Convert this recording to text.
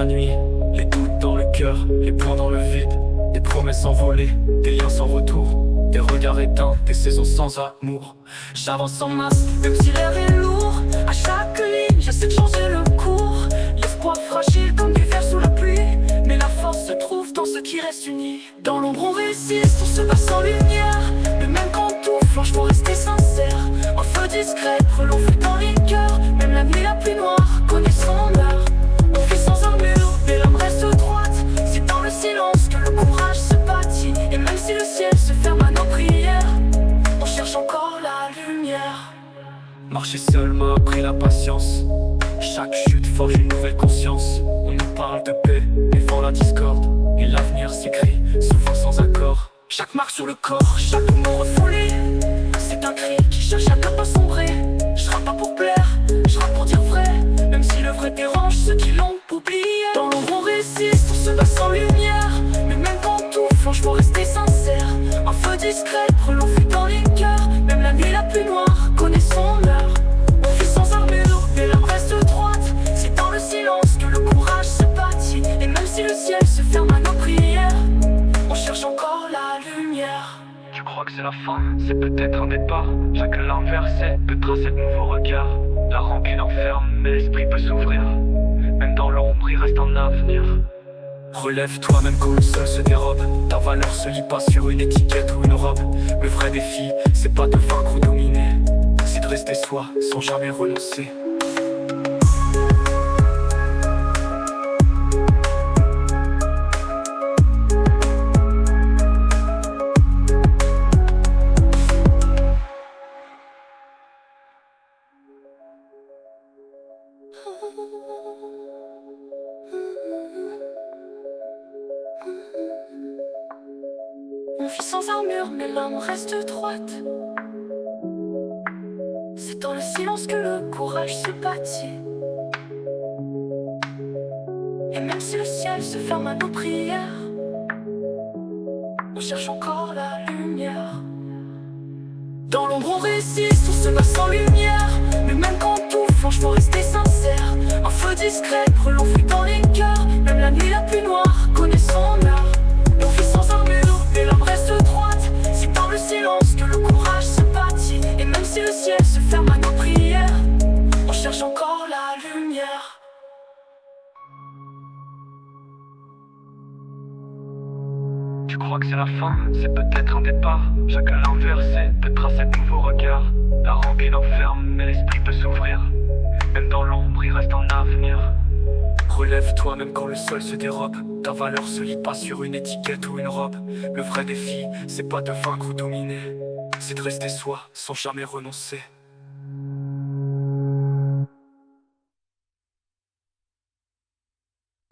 la nuit, les doutes dans le cœur, les plans dans le vide, des promesses envolées, des liens sans retour, des regards éteints, des saisons sans amour. J'avance en masse, même si l'air est lourd. À chaque ligne, j'essaie de changer le cours. L'espoir fragile comme du verre sous la pluie, mais la force se trouve dans ceux qui restent unis. Dans l'ombre on résiste, on se bat sans lumière, mais même quand tout flanche, faut rester sincère. Un feu discret, brûlant fut dans les cœurs. Même la nuit la plus noire connaît son heure. On vit sans armure, mais l'âme reste droite. C'est dans le silence que le courage se bâtit. Et même si le ciel se ferme à nos prières, on cherche encore la lumière. Marcher seul m'a appris la patience. Chaque chute forge une nouvelle conscience. On nous parle de paix, mais vend la discorde. Et l'avenir s'écrit, souvent sans accord. Chaque marque sur le corps, chaque mot refoulé, c'est un cri qui cherche à ne pas sombrer. Je rappe pas pour plaire, je rappe pour dire vrai, même si le vrai dérange ceux qui l'ont oublié. Dans l'ombre on résiste, on se bat sans lumière, mais même quand tout flanche, faut rester sincère. Un feu discret, brûlant fut dans les cœurs. Même la nuit la plus noire connaît son heure. On vit sans armure, mais l'âme reste droite. C'est dans le silence que le courage se bâtit. Et même si le ciel se ferme à nos prières, on cherche encore la lumière. Tu crois que c'est la fin? C'est peut-être un départ. Chaque larme versée peut tracer de nouveaux regards. La rancune enferme, mais l'esprit peut s'ouvrir. Même dans l'ombre, il reste un avenir. Relève-toi même quand le sol se dérobe. Ta valeur se lit pas sur une étiquette ou une robe. Le vrai défi, c'est pas de vaincre ou dominer, c'est de rester soi sans jamais renoncer. On vit sans armure, mais l'âme reste droite. C'est dans le silence que le courage se bâtit. Et même si le ciel se ferme à nos prières, on cherche encore la lumière. Dans l'ombre on résiste, on se bat sans lumière, mais même quand tout flanche, faut rester sincère. Un feu discret, brûlant fut dans les cœurs. Même la nuit la plus noire connaît son heure. On vit sans armure, mais l'âme reste droite. C'est dans le silence que le courage se bâtit. Et même si le ciel se ferme à nos prières, on cherche encore la lumière. Tu crois que c'est la fin? C'est peut-être un départ. Chaque larme versée peut tracer de nouveaux regards. La rancune enferme, mais l'esprit peut s'ouvrir. Même dans l'ombre, il reste un avenir. Relève-toi même quand le sol se dérobe. Ta valeur se lit pas sur une étiquette ou une robe. Le vrai défi, c'est pas de vaincre ou dominer, c'est de rester soi sans jamais renoncer.